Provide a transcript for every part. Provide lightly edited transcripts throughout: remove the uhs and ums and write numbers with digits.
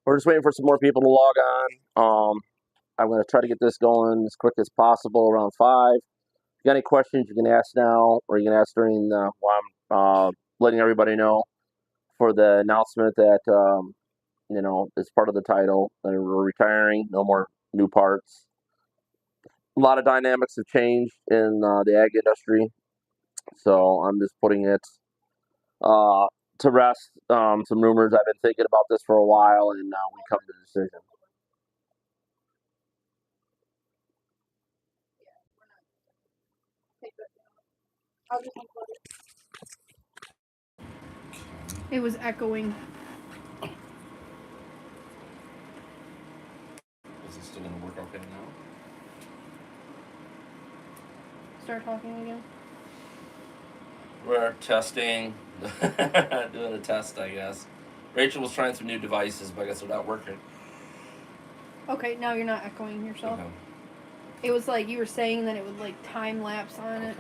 We're just waiting for some more people to log on. I'm going to try to get this going as quick as possible around 5. If you got any questions, you can ask now, or you can ask during while I'm letting everybody know for the announcement that it's part of the title that we're retiring. No more new parts. A lot of dynamics have changed in the ag industry, so I'm just putting it uh, to rest. Some rumors. I've been thinking about this for a while, and now we come to the decision. It was echoing. Is it still going to work okay now? Start talking again. We're testing, doing a test, I guess. Rachel was trying some new devices, but I guess they're not working. Okay, now you're not echoing yourself. Okay. It was like you were saying that it would like time lapse on it.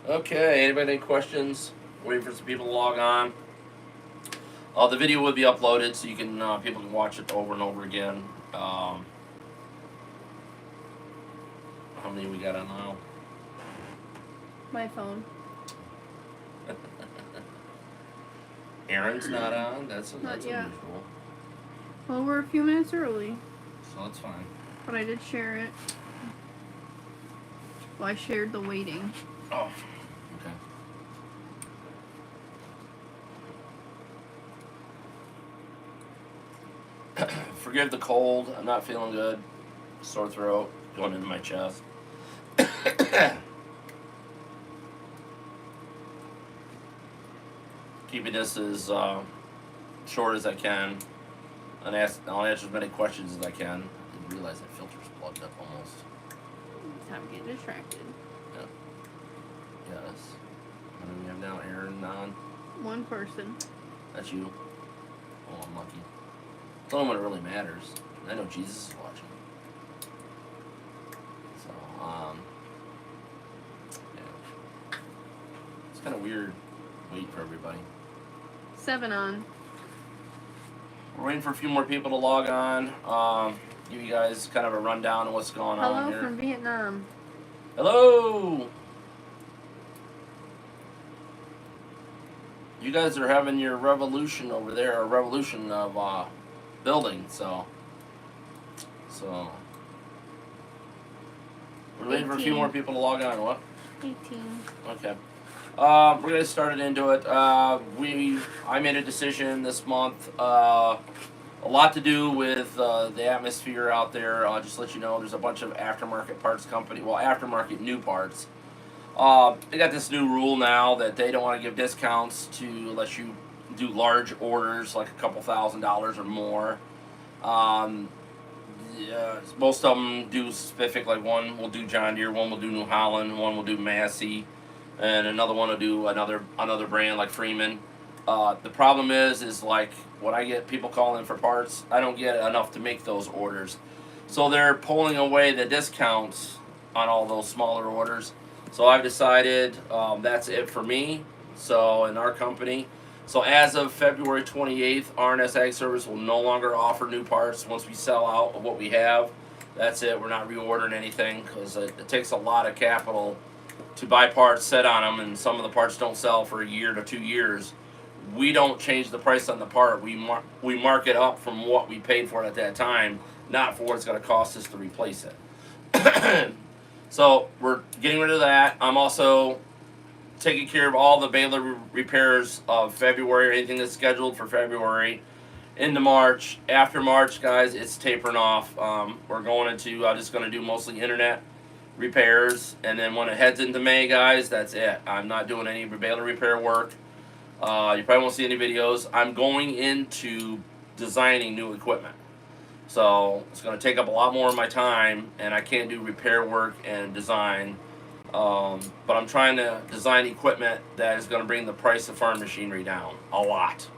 Okay, anybody any questions? Waiting for some people to log on. The video will be uploaded so you can people can watch it over and over again. How many we got on now? My phone. Aaron's not on. That's Not yet. unusual. Well, we're a few minutes early, So that's fine. but I did share it. Well, I shared the waiting. Oh, okay. Forgive the cold. I'm not feeling good. Sore throat going into my chest. Keeping this as short as I can. And I'll answer as many questions as I can. I didn't realize that filter's plugged up almost. Time to get distracted. Yep. Yes. What do we have now? Aaron on? One person. That's you. Oh, I'm lucky. It's only when it really matters. I know Jesus is watching. So, yeah. It's kind of weird waiting for everybody. 7 on. We're waiting for a few more people to log on. Give you guys kind of a rundown of what's going on here. Hello from Vietnam. Hello! You guys are having your revolution over there, a revolution of building, so we're waiting for a few more people to log on. What? 18. Okay. We're gonna start it into it. I made a decision this month. A lot to do with the atmosphere out there. I'll just let you know, there's a bunch of aftermarket parts company. Well, aftermarket new parts. They got this new rule now that they don't want to give discounts to unless you do large orders, like a couple $1,000s or more. Yeah, most of them do specific. Like one will do John Deere, one will do New Holland, one will do Massey, and another one will do another brand like Freeman. The problem is like when I get people calling for parts, I don't get enough to make those orders, so they're pulling away the discounts on all those smaller orders. So I've decided that's it for me. So in our company. So as of February 28th, R&S Ag Service will no longer offer new parts once we sell out of what we have. That's it. We're not reordering anything because it takes a lot of capital to buy parts, set on them, and some of the parts don't sell for a year to 2 years. We don't change the price on the part. We mark it up from what we paid for it at that time, not for what it's going to cost us to replace it. So we're getting rid of that. I'm also taking care of all the baler repairs of February, anything that's scheduled for February into March. After March, guys, it's tapering off. We're going into just going to do mostly internet repairs, and then when it heads into May, guys, that's it. I'm not doing any baler repair work. You probably won't see any videos. I'm going into designing new equipment. So it's going to take up a lot more of my time, and I can't do repair work and design. But I'm trying to design equipment that is going to bring the price of farm machinery down a lot.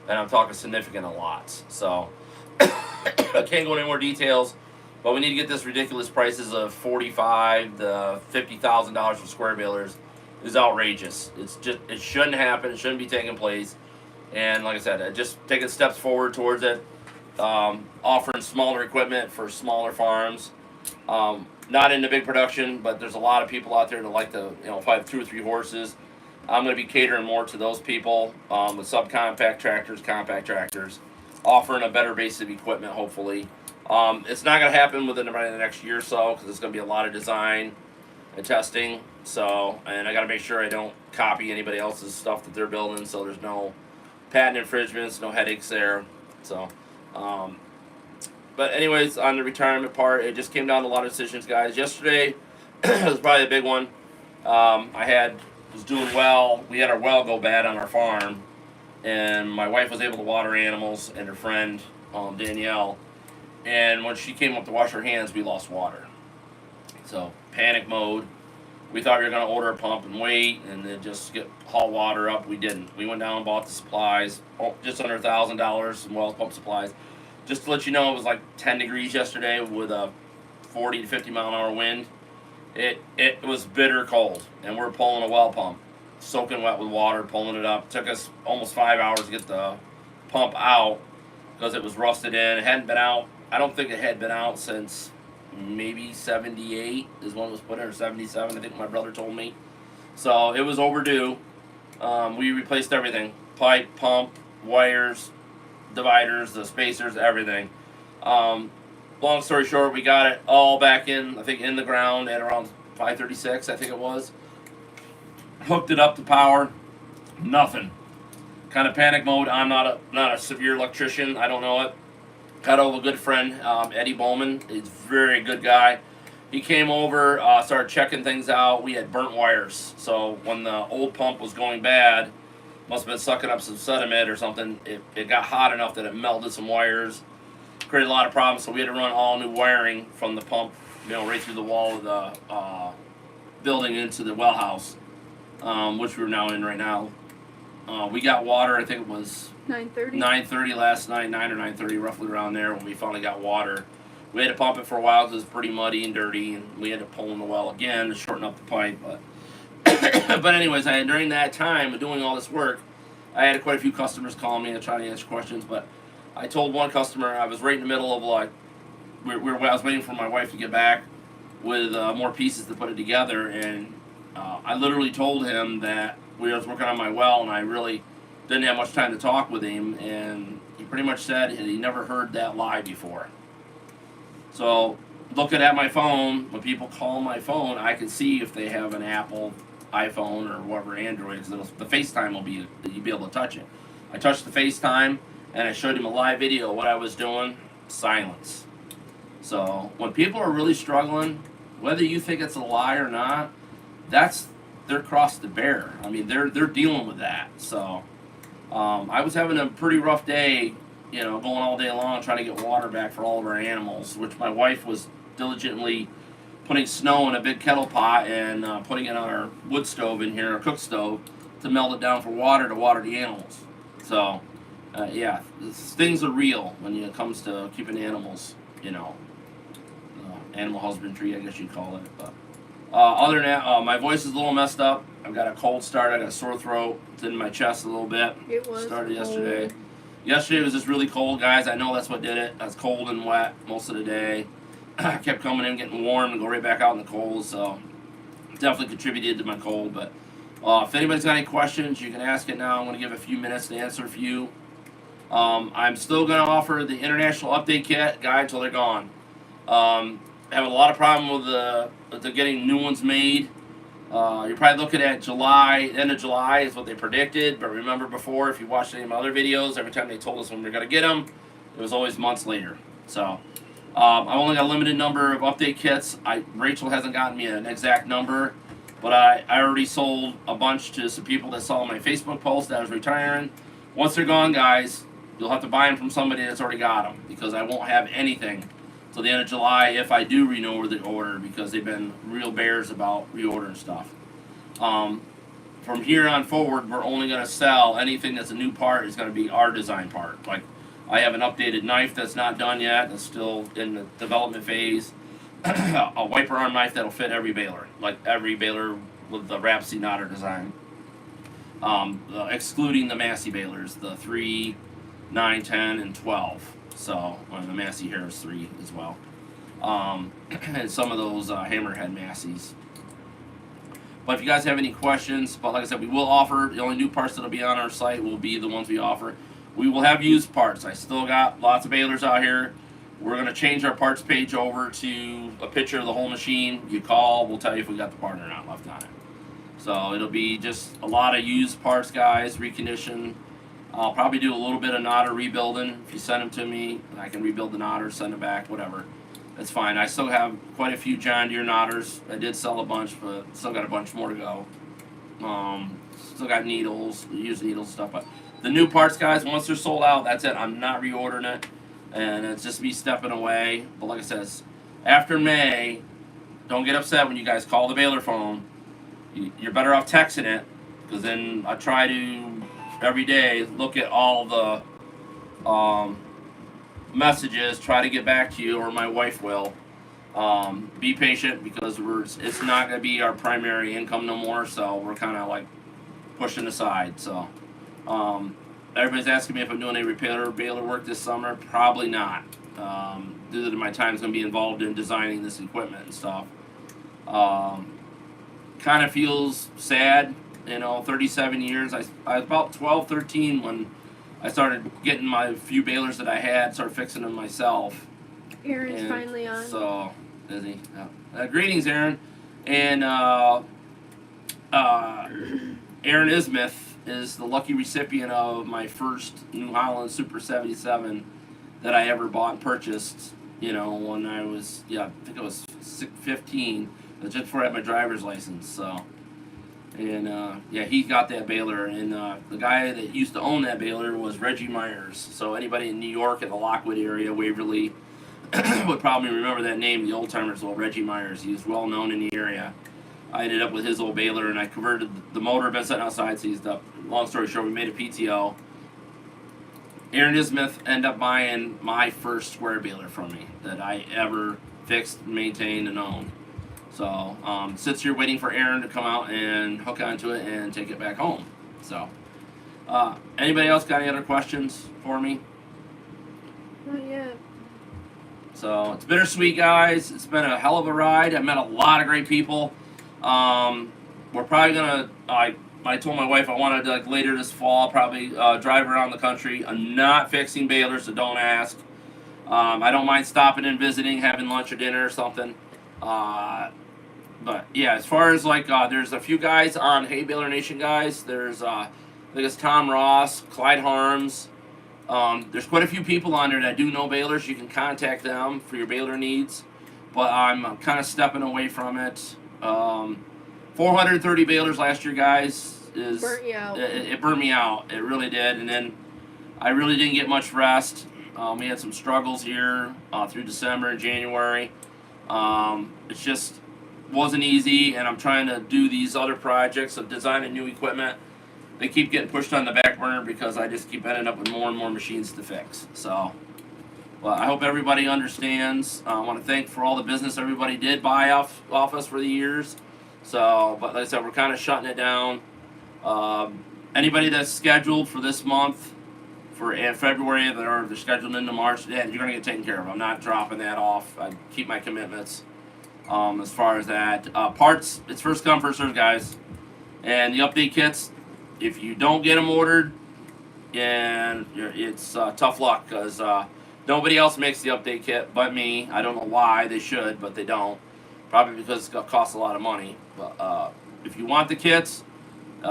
And I'm talking significant a lot. So I can't go into more details. But we need to get this ridiculous prices of $45,000 to $50,000 for square balers is outrageous. It shouldn't happen. It shouldn't be taking place. And like I said, just taking steps forward towards it. Offering smaller equipment for smaller farms. Not into big production, but there's a lot of people out there that like to, if I have 2 or 3 horses, I'm going to be catering more to those people with subcompact tractors, compact tractors, offering a better base of equipment, hopefully. It's not going to happen within the next year or so because it's going to be a lot of design and testing. So, and I got to make sure I don't copy anybody else's stuff that they're building, so there's no patent infringements, no headaches there. So, um, but anyways, on the retirement part, it just came down to a lot of decisions, guys. Yesterday was probably a big one. Was doing well. We had our well go bad on our farm, and my wife was able to water animals and her friend Danielle. And when she came up to wash her hands, we lost water. So panic mode. We thought we were going to order a pump and wait, and then just haul water up. We didn't. We went down and bought the supplies, just under $1,000, some well pump supplies. Just to let you know, it was like 10 degrees yesterday with a 40 to 50 mile an hour wind. It was bitter cold, and we're pulling a well pump, soaking wet with water, pulling it up. It took us almost 5 hours to get the pump out because it was rusted in. It hadn't been out. I don't think it had been out since maybe 78 is when it was put in, or 77, I think my brother told me. So it was overdue. We replaced everything: pipe, pump, wires, dividers, the spacers, everything. Long story short, we got it all back in, I think, in the ground at around 5:36, I think it was. Hooked it up to power. Nothing. Kind of panic mode. I'm not a severe electrician. I don't know it. Got over a good friend, Eddie Bowman. He's a very good guy. He came over, started checking things out. We had burnt wires. So when the old pump was going bad, must have been sucking up some sediment or something. It got hot enough that it melted some wires. Created a lot of problems, so we had to run all new wiring from the pump, right through the wall of the building into the well house, which we're now in right now. We got water. I think it was 9:30. 9:30 last night, 9 or 9:30, roughly around there, when we finally got water. We had to pump it for a while because it was pretty muddy and dirty, and we had to pull in the well again to shorten up the pipe. But anyways, during that time of doing all this work, I had quite a few customers call me and try to answer questions. But I told one customer, I was right in the middle of I was waiting for my wife to get back with more pieces to put it together, and I literally told him that we was working on my well, and I really didn't have much time to talk with him, and he pretty much said he never heard that lie before. So looking at my phone, when people call my phone, I can see if they have an Apple iPhone or whatever Android, because the FaceTime you'll be able to touch it. I touched the FaceTime, and I showed him a live video of what I was doing. Silence. So when people are really struggling, whether you think it's a lie or not, that's their cross to bear. I mean, they're dealing with that. So I was having a pretty rough day, going all day long trying to get water back for all of our animals, which my wife was diligently putting snow in a big kettle pot and putting it on our wood stove in here, our cook stove, to melt it down for water to water the animals. So, yeah, things are real when it comes to keeping animals, animal husbandry, I guess you'd call it. But other than that, my voice is a little messed up. I've got a cold start. I got a sore throat. It's in my chest a little bit. It was started cold. yesterday. Yesterday was just really cold, guys. I know that's what did it. I was cold and wet most of the day. I kept coming in, getting warm, and go right back out in the cold. So definitely contributed to my cold. But if anybody's got any questions, you can ask it now. I'm going to give a few minutes to answer a few. I'm still going to offer the International Update Kit guide until they're gone. Having a lot of problem with the getting new ones made. You're probably looking at July, end of July is what they predicted. But remember before, if you watched any of my other videos, every time they told us when we were going to get them, it was always months later. So I've only got a limited number of update kits. Rachel hasn't gotten me an exact number, but I already sold a bunch to some people that saw my Facebook post that I was retiring. Once they're gone, guys, you'll have to buy them from somebody that's already got them, because I won't have anything till the end of July if I do renew the order, because they've been real bears about reordering stuff. From here on forward, we're only going to sell anything that's a new part is going to be our design part. Like I have an updated knife that's not done yet. It's still in the development phase. A wiper arm knife that'll fit every baler, like every baler with the Rhapsody Knotter design. Excluding the Massey balers, the 3, 9, 10, and 12. So, the Massey Harris 3 as well. And some of those Hammerhead Masseys. But if you guys have any questions, but like I said, we will offer, the only new parts that'll be on our site will be the ones we offer. We will have used parts. I still got lots of balers out here. We're going to change our parts page over to a picture of the whole machine. You call, we'll tell you if we got the part or not left on it. So it'll be just a lot of used parts, guys, recondition. I'll probably do a little bit of knotter rebuilding. If you send them to me, I can rebuild the knotter, send them back, whatever. That's fine. I still have quite a few John Deere knotters. I did sell a bunch, but still got a bunch more to go. Still got needles, used needles stuff. But the new parts, guys, once they're sold out, that's it. I'm not reordering it. And it's just me stepping away. But like I said, after May, don't get upset when you guys call the baler phone. You're better off texting it, because then I try to every day look at all the messages, try to get back to you, or my wife will. Be patient, because it's not going to be our primary income no more, so we're kind of like pushing aside. So everybody's asking me if I'm doing any baler work this summer. Probably not, due to my time's going to be involved in designing this equipment and stuff. Kind of feels sad, 37 years. I was about 12, 13 when I started getting my few balers that I had, started fixing them myself. Aaron's finally on. So, is he? Yeah. Greetings, Aaron. And Aaron Ismith is the lucky recipient of my first New Holland Super 77 that I ever bought and purchased, when I was, I think I was 15, just before I had my driver's license. So, and he got that baler, and the guy that used to own that baler was Reggie Myers. So anybody in New York in the Lockwood area, Waverly, would probably remember that name, the old timers, Reggie Myers. He was well known in the area. I ended up with his old baler, and I converted the motor, been sitting outside, seized up. Long story short, we made a PTO. Aaron Ismith ended up buying my first square baler from me that I ever fixed, maintained, and owned. So, sits here waiting for Aaron to come out and hook onto it and take it back home. So, anybody else got any other questions for me? Not yet. So, it's bittersweet, guys. It's been a hell of a ride. I met a lot of great people. We're probably gonna, I told my wife I wanted to, later this fall, probably drive around the country. I'm not fixing balers, so don't ask. I don't mind stopping and visiting, having lunch or dinner or something. But yeah, as far as there's a few guys on Hey Baler Nation, guys. There's I think it's Tom Ross, Clyde Harms. There's quite a few people on there that do know balers. You can contact them for your baler needs. But I'm kind of stepping away from it. 430 balers last year, guys. Burnt you out. It burned me out. It really did. And then I really didn't get much rest. We had some struggles here through December and January. It just wasn't easy, and I'm trying to do these other projects of designing new equipment. They keep getting pushed on the back burner because I just keep ending up with more and more machines to fix. So, well, I hope everybody understands. I want to thank for all the business everybody did buy off us for the years. So, but like I said, we're kind of shutting it down. Anybody that's scheduled for this month, for February, or they're scheduled into March, you're going to get taken care of. I'm not dropping that off. I keep my commitments as far as that. Parts, it's first come, first served, guys. And the update kits, if you don't get them ordered, and it's tough luck, because nobody else makes the update kit but me. I don't know why. They should, but they don't. Probably because it costs a lot of money. But if you want the kits,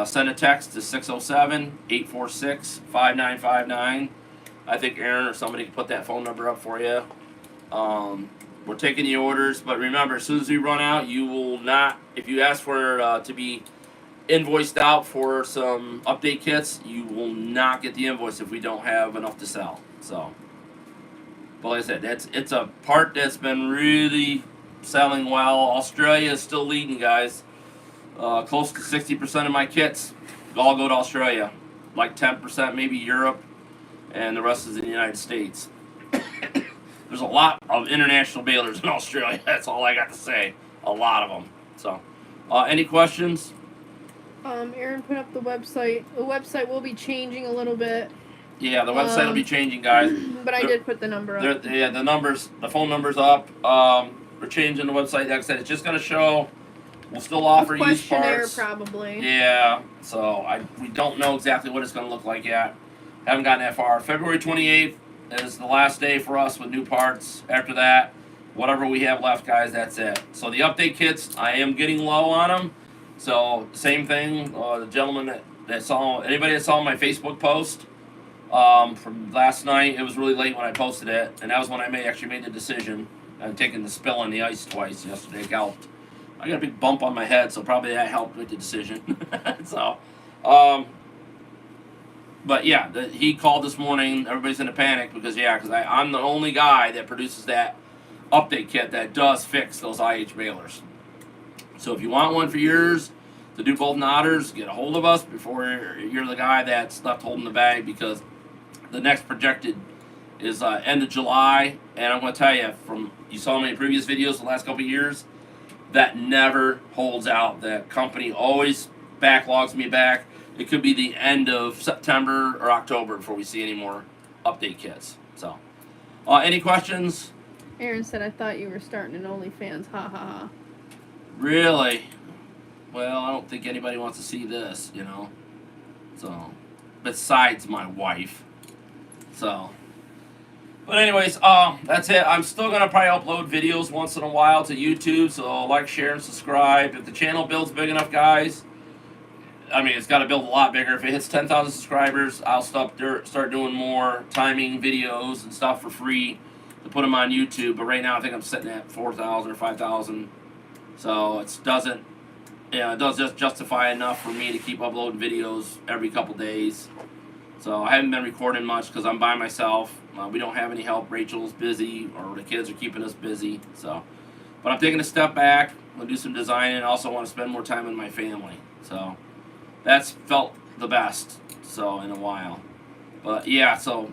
send a text to 607-846-5959. I think Aaron or somebody can put that phone number up for you. We're taking the orders, but remember, as soon as we run out, you will not, if you ask for to be invoiced out for some update kits, you will not get the invoice if we don't have enough to sell. So, but like I said, it's a part that's been really selling well. Australia is still leading, guys. Close to 60% of my kits all go to Australia, like 10% maybe Europe. and the rest is in the United States. There's a lot of international balers in Australia. That's all I got to say. A lot of them. So, any questions? Aaron put up the website. The website will be changing a little bit. Yeah, the website will be changing, guys. But I did put the number up. Yeah, the phone number's up. We're changing the website. Like I said, it's just going to show. We'll still offer used parts. Probably. Yeah, so we don't know exactly what it's going to look like yet. Haven't gotten that far. February 28th is the last day for us with new parts. After that, whatever we have left, guys, that's it. So the update kits, I am getting low on them. So same thing. The gentleman that saw, anybody that saw my Facebook post from last night, it was really late when I posted it, and that was when I actually made the decision. I'm taking the spill on the ice twice yesterday. It helped. I got a big bump on my head, so probably that helped with the decision. So, but yeah, he called this morning. Everybody's in a panic because I'm the only guy that produces that update kit that does fix those IH balers. So if you want one for yours to do both knotters, get a hold of us before you're the guy that's left holding the bag, because the next projected is end of July. And I'm going to tell you, from you saw me in previous videos the last couple of years, that never holds out. The company always backlogs me back. It could be the end of September or October before we see any more update kits. So, any questions? Aaron said, I thought you were starting an OnlyFans. Ha ha ha. Really? Well, I don't think anybody wants to see this, So, besides my wife. So, but anyways, that's it. I'm still going to probably upload videos once in a while to YouTube, so like, share, and subscribe. If the channel builds big enough, guys, I mean, it's got to build a lot bigger. If it hits 10,000 subscribers, I'll start doing more timing videos and stuff for free to put them on YouTube. But right now, I think I'm sitting at 4,000 or 5,000. So it doesn't just justify enough for me to keep uploading videos every couple days. So I haven't been recording much because I'm by myself. We don't have any help. Rachel's busy, or the kids are keeping us busy. So, but I'm taking a step back. I'm going to do some designing. I also want to spend more time with my family. So that's felt the best, so, in a while. But yeah, so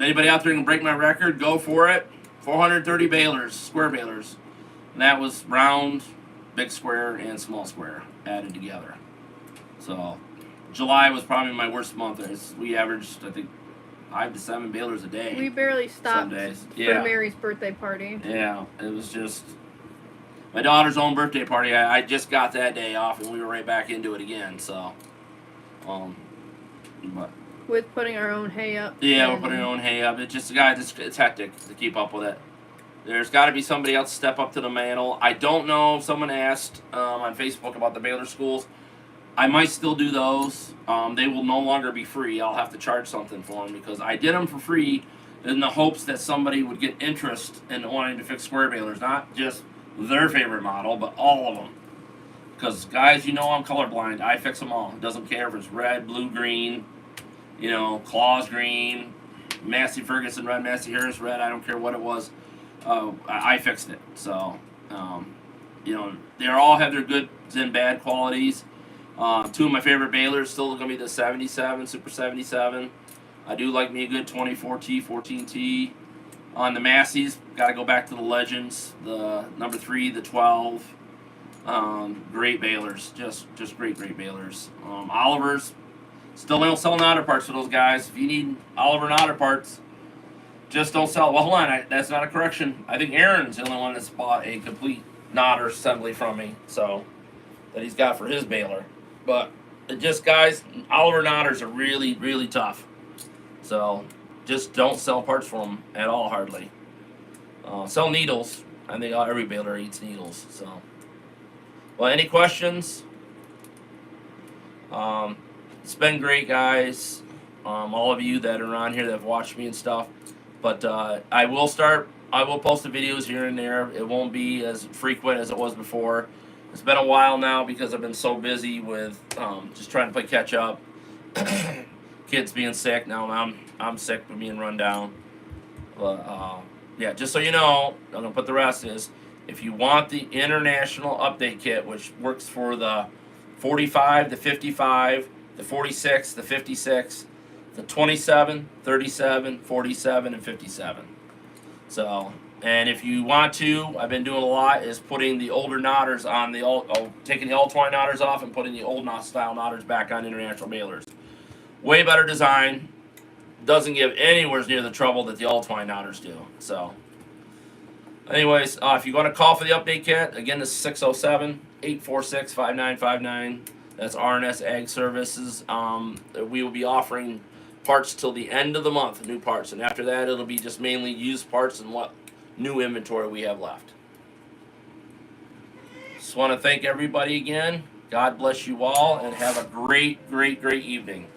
anybody out there can break my record, go for it. 430 balers, square balers. And that was round, big square, and small square added together. So July was probably my worst month. We averaged, I think, 5 to 7 balers a day. We barely stopped for Mary's birthday party. Yeah, it was just my daughter's own birthday party. I just got that day off, and we were right back into it again. So, but with putting our own hay up. Yeah, we're putting our own hay up. It's just, guys, it's hectic to keep up with it. There's got to be somebody else to step up to the mantle. I don't know if someone asked on Facebook about the baler schools. I might still do those. They will no longer be free. I'll have to charge something for them because I did them for free in the hopes that somebody would get interest in wanting to fix square balers, not just their favorite model, but all of them. Because, guys, I'm colorblind. I fix them all. It doesn't care if it's red, blue, green, Claus green, Massey Ferguson red, Massey Harris red. I don't care what it was. I fixed it. So, they all have their good and bad qualities. Two of my favorite balers still going to be the 77, Super 77. I do like me a good 24T, 14T. On the Masseys, got to go back to the Legends, the number 3, the 12. Great balers, just great balers. Oliver's, still don't sell knotter parts for those guys. If you need Oliver knotter parts, just don't sell. Well, hold on, that's not a correction. I think Aaron's the only one that's bought a complete knotter assembly from me, so that he's got for his baler. But just, guys, Oliver knotters are really, really tough. So just don't sell parts for them at all, hardly. Sell needles. I think every baler eats needles. So, well, any questions? It's been great, guys. All of you that are on here that have watched me and stuff. But I will post the videos here and there. It won't be as frequent as it was before. It's been a while now because I've been so busy with just trying to play catch up. Kids being sick. Now I'm sick with being run down. But yeah, just so you know, I'm going to put the rest is, if you want the international update kit, which works for the 45, the 55, the 46, the 56, the 27, 37, 47, and 57. So, and if you want to, I've been doing a lot, is putting the older knotters on the taking the old twine knotters off and putting the old knot style knotters back on international balers. Way better design. Doesn't give anywhere near the trouble that the old twine knotters do. So, anyways, if you want to call for the update kit, again, this is 607-846-5959. That's RNS Ag Services. We will be offering parts till the end of the month, new parts, and after that, it'll be just mainly used parts and what new inventory we have left. Just want to thank everybody again. God bless you all, and have a great, great, great evening.